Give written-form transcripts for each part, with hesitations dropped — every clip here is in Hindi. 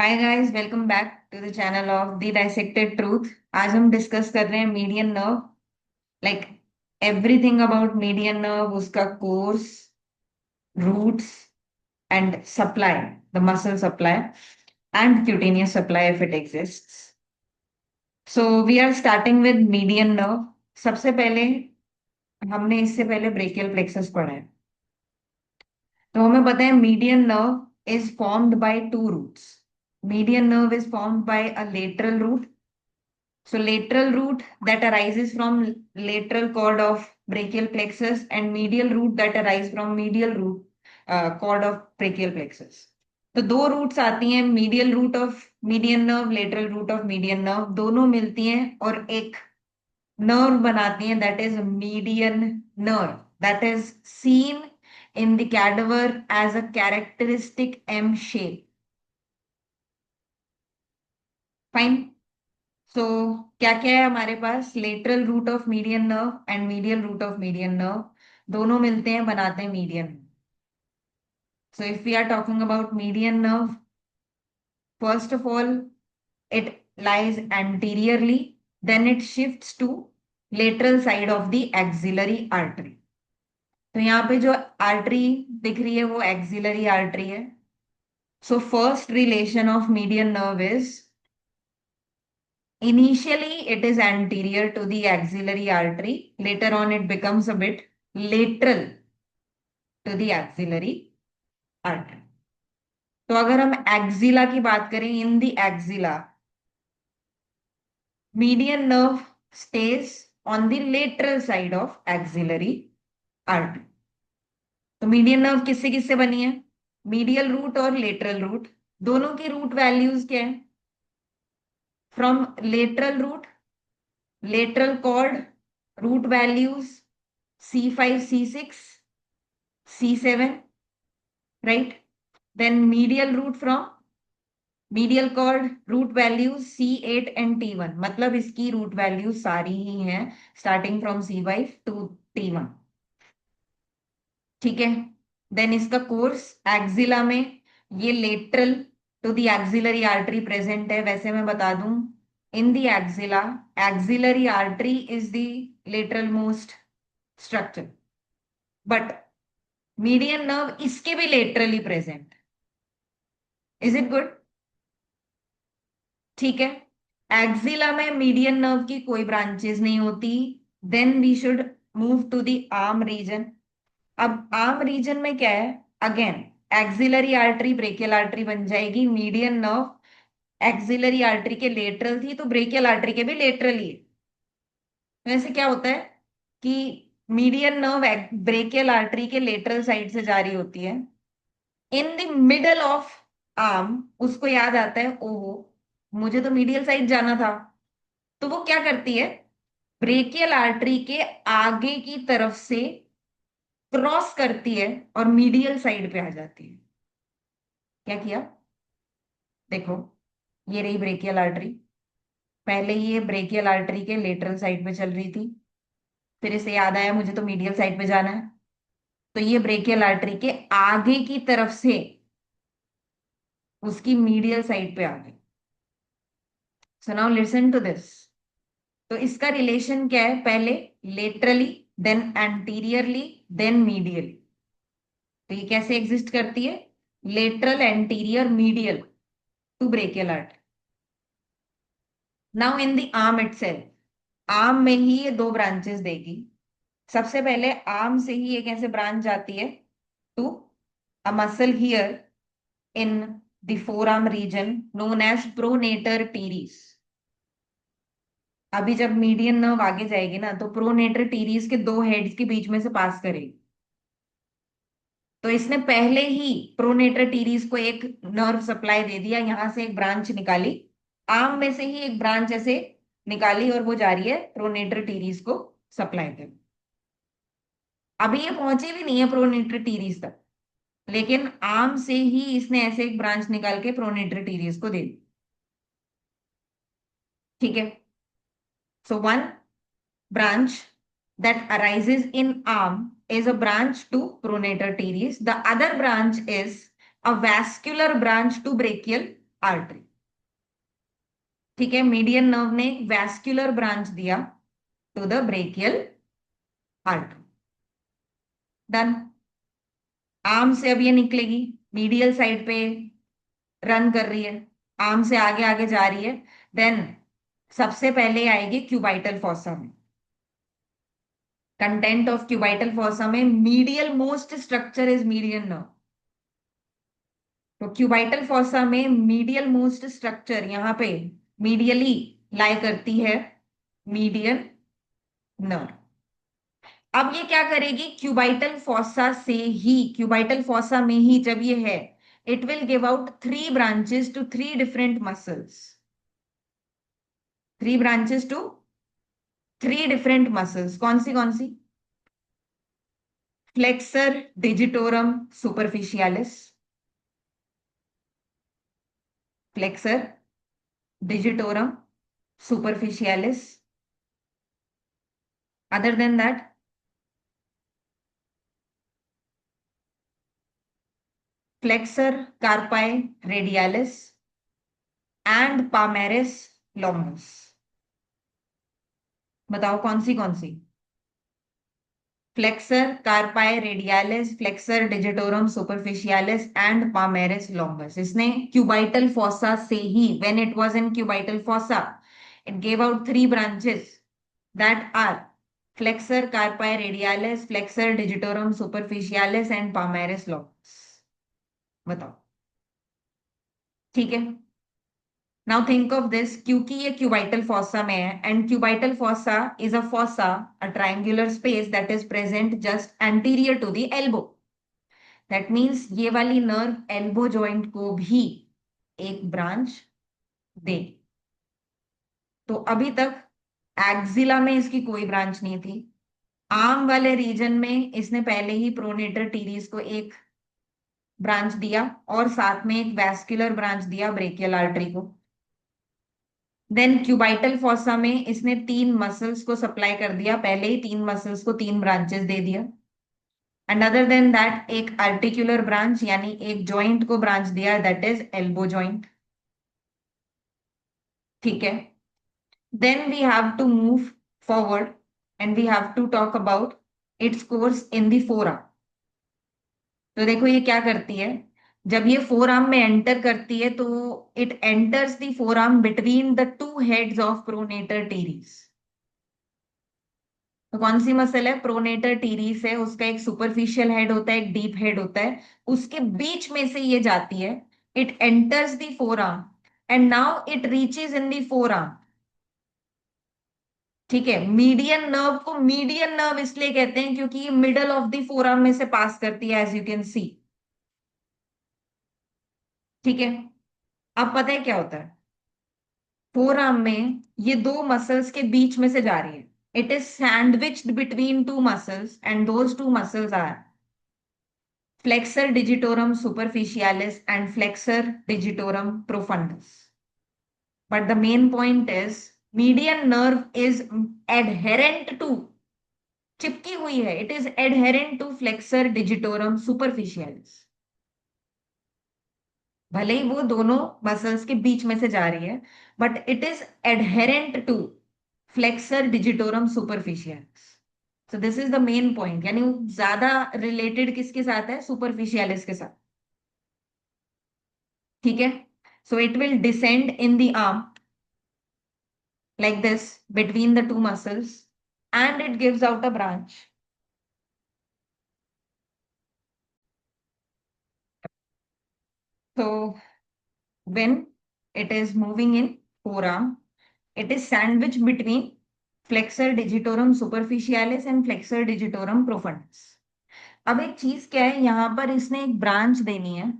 Hi guys, welcome back to the channel of the dissected truth. आज हम डिस्कस कर रहे हैं median nerve, like everything about median nerve, उसका course, roots and supply, the muscle supply and cutaneous supply if it exists. So we are starting with median nerve. सबसे पहले हमने इससे पहले ब्रेकियल प्लेक्सस पढ़ा है, तो हमें पता है median nerve is formed by two roots. Median nerve is formed by a lateral root. So lateral root that arises from lateral cord of brachial plexus and medial root that arise from medial root cord of brachial plexus. तो दो रूट्स आती हैं, medial root of median nerve, lateral root of median nerve, दोनों मिलती हैं और एक नर्व बनाती हैं, that is median nerve, that is seen in the cadaver as a characteristic M shape. Fine. So क्या क्या है हमारे पास? Lateral root of median nerve and medial root of median nerve, दोनों मिलते हैं, बनाते हैं median. So if we are talking about median nerve, first of all it lies anteriorly, then it shifts to lateral side of the axillary artery. तो यहाँ पे जो आर्टरी दिख रही है वो एक्सिलरी आर्टरी है. So first relation of median nerve is, initially, it is anterior to the axillary artery. Later on, it becomes a bit lateral to the axillary artery. तो अगर हम एक्सिला की बात करें, in the axilla, median nerve stays on the lateral side of axillary artery. तो मीडियन नर्व किससे किससे बनी है? मीडियल रूट और लेटरल रूट. दोनों की रूट वैल्यूज क्या है? From lateral root, lateral cord, root values C5, C6, C7, right? Then medial root from medial cord, root values C8 and T1. मतलब इसकी रूट वैल्यूज सारी ही हैं starting from C5 to T1. ठीक है. देन इसका कोर्स एक्सिला में, ये lateral to the axillary artery present है. वैसे मैं बता दूं, in the axilla, axillary artery is the lateral most structure, but median nerve इसके भी laterally present. Is it good? ठीक है. एक्सिला में मीडियन नर्व की कोई ब्रांचेस नहीं होती. Then we should move to the arm region. अब आर्म रीजन में क्या है? Again axillary artery brachial artery बन जाएगी. मीडियन नर्व एक्सिलरी आर्टरी के लेटरल थी, तो ब्रेकियल आर्टरी के भी लेटरल ही है. वैसे क्या होता है कि मीडियन नर्व ब्रेकियल आर्टरी के लेटरल साइड से जारी होती है, in the middle of arm उसको याद आता है, ओहो मुझे तो मीडियल साइड जाना था. तो वो क्या करती है? ब्रेकियल आर्टरी के आगे की तरफ से क्रॉस करती है और मीडियल साइड पे आ जाती है. क्या किया? देखो, ये रही ब्रेकियल आर्टरी. पहले ये ब्रेकियल आर्टरी के लेटरल साइड पे चल रही थी, फिर इसे याद आया मुझे तो मीडियल साइड पे जाना है, तो ये ब्रेकियल आर्टरी के आगे की तरफ से उसकी मीडियल साइड पे आ गई. So now listen to this. तो इसका रिलेशन क्या है? पहले laterally, then anteriorly, then medially. तो ये कैसे एग्जिस्ट करती है? Lateral, anterior, medial to brachial artery. Now in the arm itself, arm में ही ये दो ब्रांचेस देगी. सबसे पहले आर्म से ही एक ऐसे ब्रांच जाती है to a muscle here in the forearm region known as pronator teres. अभी जब मीडियन नर्व आगे जाएगी ना, तो प्रोनेटर टीरीज के दो हेड्स के बीच में से पास करेगी. तो इसने पहले ही प्रोनेटर टीरीज को एक नर्व सप्लाई दे दिया, यहां से एक ब्रांच निकाली, आर्म में से ही एक ब्रांच ऐसे निकाली और वो जा रही है प्रोनेटर टीरीज को सप्लाई दे. अभी ये पहुंची भी नहीं है प्रोनेटर टीरीज तक, लेकिन आर्म से ही इसने ऐसे एक ब्रांच निकाल के प्रोनेटर टीरीज को दे दी. ठीक है. So one branch that arises in arm is a branch to pronator teres. The other branch is a vascular branch to brachial artery. ठीक है, मीडियन नर्व ने एक वैस्कुलर ब्रांच दिया to the brachial artery. Done. Arm से अब ये निकलेगी, मीडियल साइड पे रन कर रही है, आर्म से आगे आगे जा रही है। देन सबसे पहले आएगी क्यूबाइटल फॉसा में। कंटेंट ऑफ क्यूबाइटल फॉसा में medial most structure is median nerve. तो क्यूबाइटल फॉसा में मीडियल मोस्ट स्ट्रक्चर यहां पे मीडियली लाई करती है मीडियन नर्व। अब ये क्या करेगी, क्यूबाइटल फॉसा से ही, क्यूबाइटल फॉसा में ही जब ये है, it will give out 3 branches to 3 different muscles. 3 branches to 3 different muscles. कौन सी? Flexor digitorum superficialis, flexor digitorum superficialis. Other than that, flexor carpi radialis and palmaris longus. बताओ कौन सी? Flexor carpi radialis, flexor digitorum superficialis and palmaris longus. इसने क्यूबाइटल फॉसा से ही, when it was in cubital fossa, it gave out 3 branches that are flexor carpi radialis, flexor digitorum superficialis and palmaris longus. बताओ। ठीक है, नाउ थिंक ऑफ दिस, क्योंकि ये क्यूबाइटल फॉसा में है, and cubital fossa is a fossa, a triangular space that is present just anterior to the elbow. That means ये वाली नर्व एल्बो जॉइंट को भी एक ब्रांच दे। तो अभी तक एक्सिला में इसकी कोई ब्रांच नहीं थी। आर्म वाले रीजन में इसने पहले ही प्रोनेटर टीरीज को एक ब्रांच दिया और साथ में एक वैस्कुलर ब्रांच दिया ब्रेकियल आर्टरी को। देन क्यूबाइटल फॉसा में इसने 3 मसल्स को सप्लाई कर दिया, पहले ही 3 मसल्स को 3 ब्रांचेस दे दिया। एंड अदर देन दैट एक आर्टिकुलर ब्रांच यानी एक जॉइंट को ब्रांच दिया, दैट इज एल्बो जॉइंट। ठीक है, then we have to move forward and we have to talk about its course in the forearm. तो देखो ये क्या करती है, जब ये फोर आर्म में एंटर करती है तो it enters the four arm between the 2 heads of pronator teres. तो कौन सी मसल है, प्रोनेटर टीरीज है, उसका एक सुपरफिशियल हेड होता है, एक डीप हेड होता है, उसके बीच में से ये जाती है। It enters the four arm and now it reaches in the four arm. ठीक है, मीडियन नर्व को मीडियन नर्व इसलिए कहते हैं क्योंकि ये middle of the four arm में से पास करती है, एज यू कैन सी। ठीक है, अब पता है क्या होता है, फोर आर्म में ये 2 मसल्स के बीच में से जा रही है। It is sandwiched between 2 muscles and those 2 muscles are flexor digitorum superficialis and flexor digitorum profundus. But the main point is median nerve is adherent to, चिपकी हुई है, it is adherent to flexor digitorum superficialis। भले ही वो दोनों मसल्स के बीच में से जा रही है, but it is adherent to flexor digitorum superficialis. So this is the main point, यानी वो ज्यादा रिलेटेड किसके साथ है, सुपरफिशियलिस के साथ। ठीक है, so it will descend in the arm like this between the 2 muscles and it gives out a branch. So when it is moving in forearm, it is sandwiched between flexor digitorum superficialis and flexor digitorum profundus. अब एक चीज क्या है, यहां पर इसने एक ब्रांच देनी है।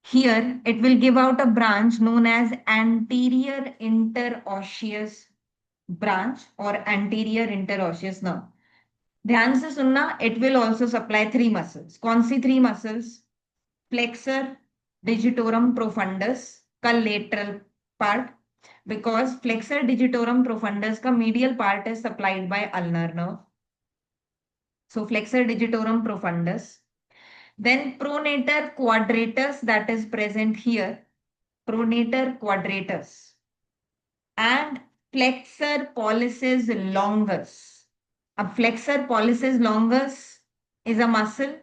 Here it will give out a branch known as anterior interosseous branch और एंटीरियर इंटरओशियस नर्व। ध्यान से सुनना, it will also supply 3 muscles. कौन सी 3 मसल्स, फ्लेक्सर डिजिटोरम प्रोफंडस का lateral part, because flexor digitorum profundus का medial part is supplied by ulnar nerve. So flexor digitorum profundus, then pronator quadratus that is present here, pronator quadratus, and flexor pollicis longus. अब flexor pollicis longus is a muscle.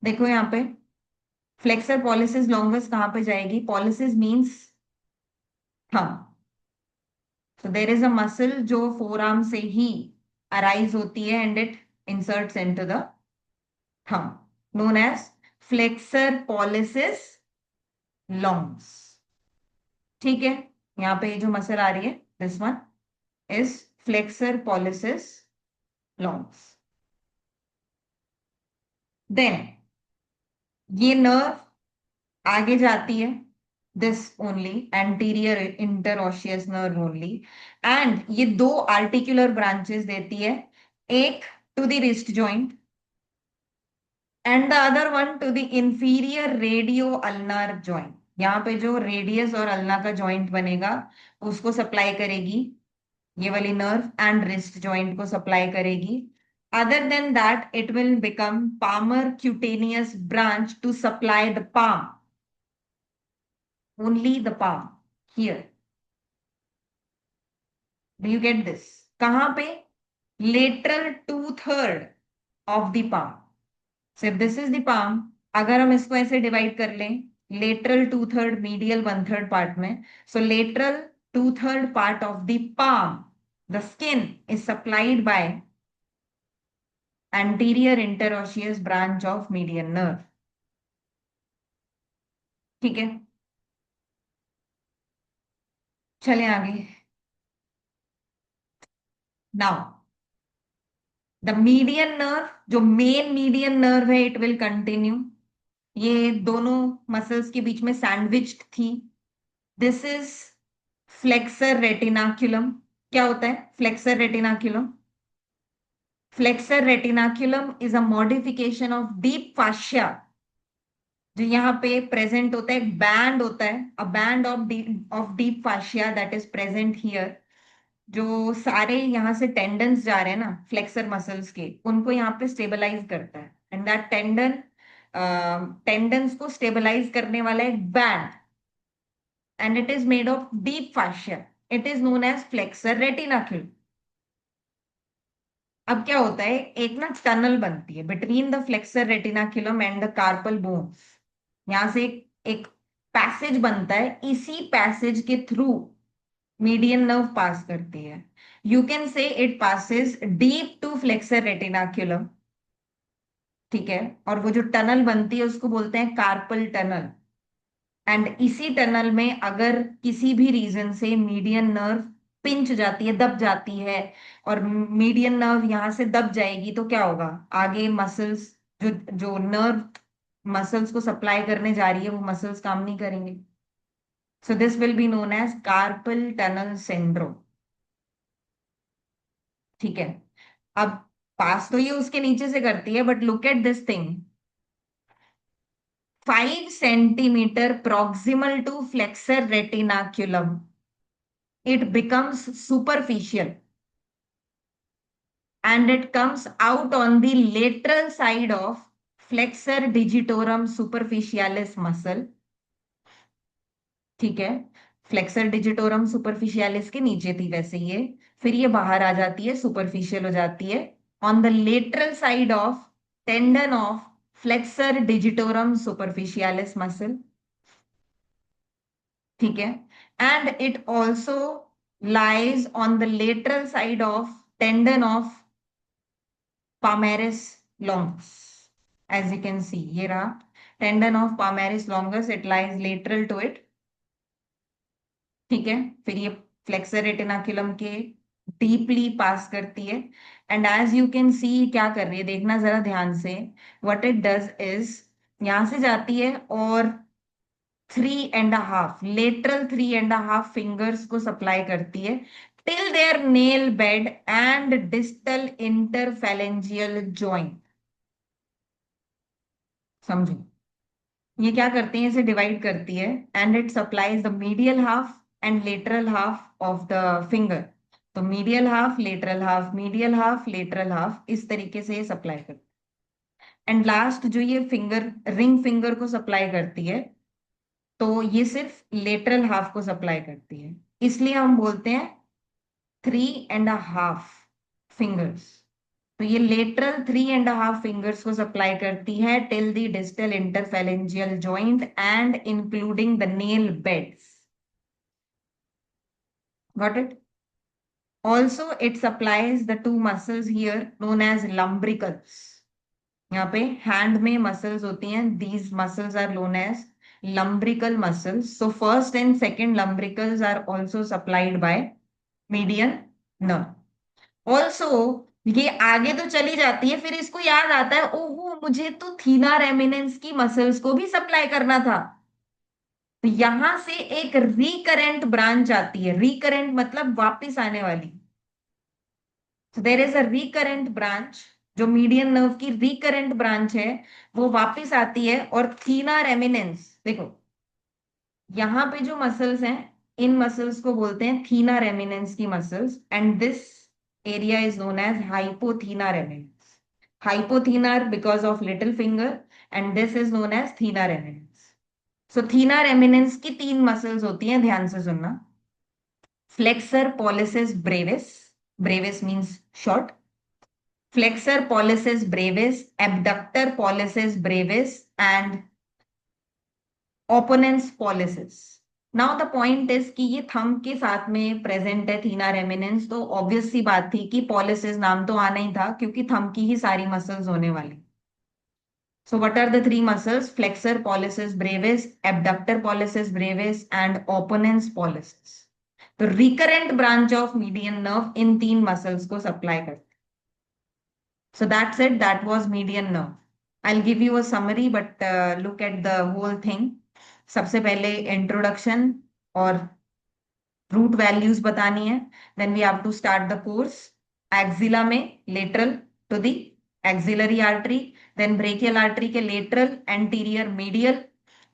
देखो यहाँ पे फ्लेक्सर पॉलिसिस लॉन्गस कहाँ पे जाएगी? Pollicis means thumb. So there is a muscle जो forearm से ही arise होती है and it inserts into the thumb, known as flexor pollicis longus. ठीक है, यहाँ पे जो मसल आ रही है, this one is flexor pollicis longus. Then ये नर्व आगे जाती है, this only anterior interosseous nerve only, and ये दो articular branches देती है, एक to the wrist joint and the other one to the inferior radio ulnar joint. यहाँ पे जो रेडियस और अल्ना का जॉइंट बनेगा उसको सप्लाई करेगी ये वाली नर्व, एंड रिस्ट जॉइंट को सप्लाई करेगी. Other than that it will become palmar cutaneous branch to supply the palm, only the palm here. Do you get this? कहां पे? Lateral 2/3 of the palm. So this is the palm. अगर हम इसको ऐसे डिवाइड कर लें, लेटरल 2/3, मीडियल 1/3 पार्ट में, so lateral 2/3 part of the palm, the skin is supplied by anterior interosseous branch of median nerve. ठीक है, चले आगे. नाउ द मीडियन नर्व, जो मेन मीडियन नर्व है, इट विल कंटिन्यू. ये दोनों मसल्स के बीच में सैंडविच्ड थी. This is flexor retinaculum. क्या होता है flexor retinaculum? Flexor retinaculum is a modification of deep fascia. जो यहाँ पे प्रेजेंट होता है, एक बैंड होता है, a band of deep fascia that is present here. जो सारे यहाँ से टेंडन्स जा रहे हैं ना फ्लेक्सर मसल्स के, उनको यहाँ पे स्टेबलाइज करता है. एंड दैट टेंडन्स को स्टेबलाइज करने वाला एक band, and it is made of deep fascia. It is known as flexor retinaculum. अब क्या होता है, एक ना टनल बनती है between the flexor retinaculum and the carpal bones. यहां से एक पैसेज बनता है, इसी पैसेज के थ्रू मीडियन नर्व पास करती है. You can say it passes deep to flexor retinaculum. ठीक है, और वो जो टनल बनती है उसको बोलते हैं कार्पल टनल. एंड इसी टनल में अगर किसी भी रीजन से मीडियन नर्व पिंच जाती है, दब जाती है, और मीडियन नर्व यहां से दब जाएगी, तो क्या होगा? आगे मसल्स, जो जो नर्व मसल्स को सप्लाई करने जा रही है, वो मसल्स काम नहीं करेंगे. So this will be known as carpal tunnel syndrome. ठीक है, अब पास तो ये उसके नीचे से करती है, but look at this thing. 5 centimeter proximal to flexor retinaculum, it becomes superficial and it comes out on the lateral side of flexor digitorum superficialis muscle. ठीक है, फ्लेक्सर डिजिटोरम सुपरफिशियालिस के नीचे थी वैसे ये, फिर ये बाहर आ जाती है, सुपरफिशियल हो जाती है on the lateral side of tendon of flexor digitorum सुपरफिशियालिस muscle. ठीक है, and it also lies on the lateral side of tendon of palmaris longus. As you can see, ये रहा tendon of palmaris longus, it lies lateral to it. ठीक है, फिर ये फ्लेक्सर रेटिनाकुलम के डीपली पास करती है. And as you can see, क्या कर रही है देखना जरा ध्यान से. व्हाट इट डज इज, यहां से जाती है और 3.5 लेटरल 3.5 फिंगर्स को सप्लाई करती है till their nail bed and distal interphalangeal joint. समझो, ये क्या करती है, इसे डिवाइड करती है and it supplies the medial half and lateral half of the finger. तो medial half, lateral half, medial half, lateral half, इस तरीके से ये सप्लाई करती है. एंड लास्ट जो ये फिंगर, रिंग फिंगर को सप्लाई करती है, तो ये सिर्फ लेटरल हाफ को सप्लाई करती है, इसलिए हम बोलते हैं 3.5 फिंगर्स। तो ये लेटरल 3.5 फिंगर्स को सप्लाई करती है till the distal interphalangeal joint and including the nail beds. Got it? Also it supplies the two muscles here known as lumbricals. यहाँ पे हैंड में मसल्स होती हैं, these muscles are known as lumbrical muscles. So first and second lumbricals are also supplied by median nerve. Also ये आगे तो चली जाती है, फिर इसको याद आता है, ओहो मुझे तो थीना रेमिनेंस की मसल्स को भी सप्लाई करना था। तो यहां से एक रिकरेंट ब्रांच आती है, रिकरेंट मतलब वापस आने वाली। So there is a recurrent branch, जो मीडियन नर्व की रिकरेंट ब्रांच है, वो वापस आती है। और थीना रेमिनेंस देखो, यहाँ पे जो मसल्स हैं, इन मसल्स को बोलते हैं थीना रेमिनेंस की muscles, and this area is known as hypothenar eminence. Hypothenar because of little finger, and this is known as thenar eminence. So thenar eminence की तीन मसल्स होती हैं, ध्यान से सुनना। Flexor pollicis brevis, brevis means short, flexor pollicis brevis, abductor pollicis brevis, and opponens pollicis. Now the point is कि ये थंब के साथ में प्रेजेंट है थीना रेमिनेंस, तो ऑब्वियस सी बात थी कि पॉलिसिस नाम तो आना ही था, क्योंकि थंब की ही सारी मसल्स होने वाली। So what are the three muscles? Flexor pollicis brevis, abductor pollicis brevis, and opponens pollicis. तो recurrent branch of median nerve इन तीन मसल्स को सप्लाई करते हैं। So that's it. That was median nerve. I'll give you a summary, but look at the whole thing. सबसे पहले introduction और रूट वैल्यूज बतानी है। Then we have to start the course. Axilla में lateral to the axillary artery, then brachial artery के lateral, anterior, medial.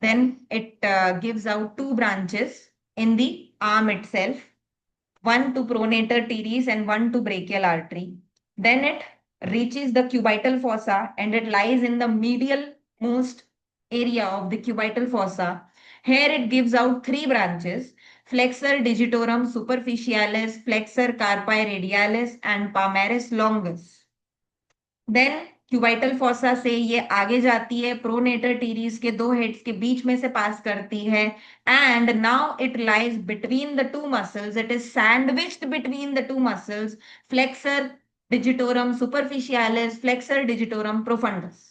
Then it gives out two branches in the arm itself, one to pronator teres and one to brachial artery. Then it reaches the cubital fossa and it lies in the medial most area of the cubital fossa. Here it gives out three branches: flexor digitorum superficialis, flexor carpi radialis, and palmaris longus. देन क्यूबाइटल फोसा से ये आगे जाती है, प्रोनेटर टीरीज के दो हेड्स के बीच में से पास करती है, and now it lies between the two muscles, it is sandwiched between the two muscles, flexor digitorum superficialis, flexor digitorum profundus.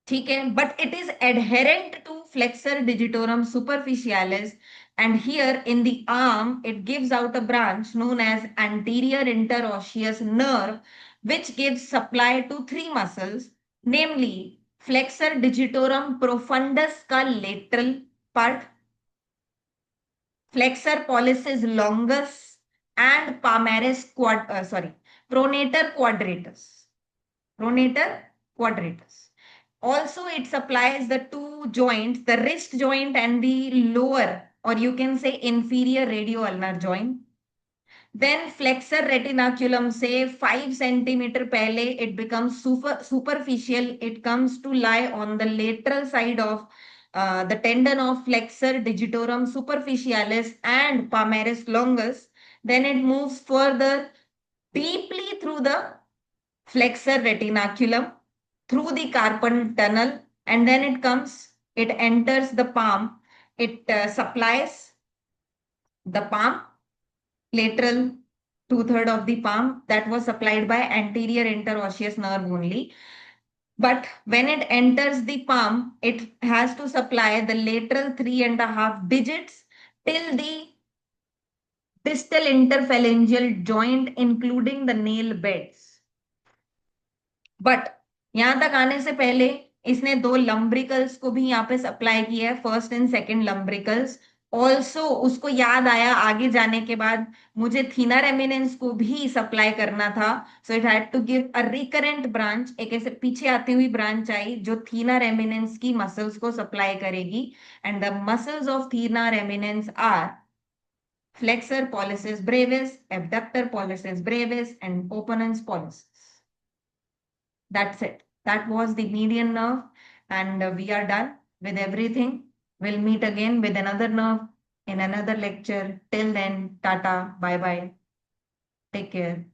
ठीक है, but it is adherent to flexor digitorum superficialis, and here in the arm it gives out a branch known as anterior interosseous nerve, which gives supply to three muscles, namely flexor digitorum profundus का lateral part, flexor pollicis longus, and palmaris pronator quadratus, pronator quadratus. Also it supplies the two joints, the wrist joint and the lower, or you can say inferior radioulnar joint. Then flexor retinaculum से 5 centimeter पहले it becomes superficial, it comes to lie on the lateral side of the tendon of flexor digitorum superficialis and palmaris longus. Then it moves further deeply through the flexor retinaculum, through the carpal tunnel, and then it enters the palm. It supplies the palm, lateral two-third of the palm that was supplied by anterior interosseous nerve only. But when it enters the palm, it has to supply the lateral 3.5 digits till the distal interphalangeal joint, including the nail beds. But यहां तक आने से पहले इसने दो लंब्रिकल्स को भी यहाँ पे सप्लाई किया है, फर्स्ट एंड सेकंड लंब्रिकल्स। ऑल्सो उसको याद आया आगे जाने के बाद, मुझे थीना रेमिनेंस को भी सप्लाई करना था, so it had to give a recurrent branch. एक ऐसे पीछे आती हुई ब्रांच आई जो थीना रेमिनेंस की मसल्स को सप्लाई करेगी, and the muscles of thenar eminence are flexor pollicis brevis, abductor pollicis brevis, and opponens pollicis. That's it. That was the median nerve, and we are done with everything. We'll meet again with another nerve in another lecture. Till then, tata, bye bye, take care.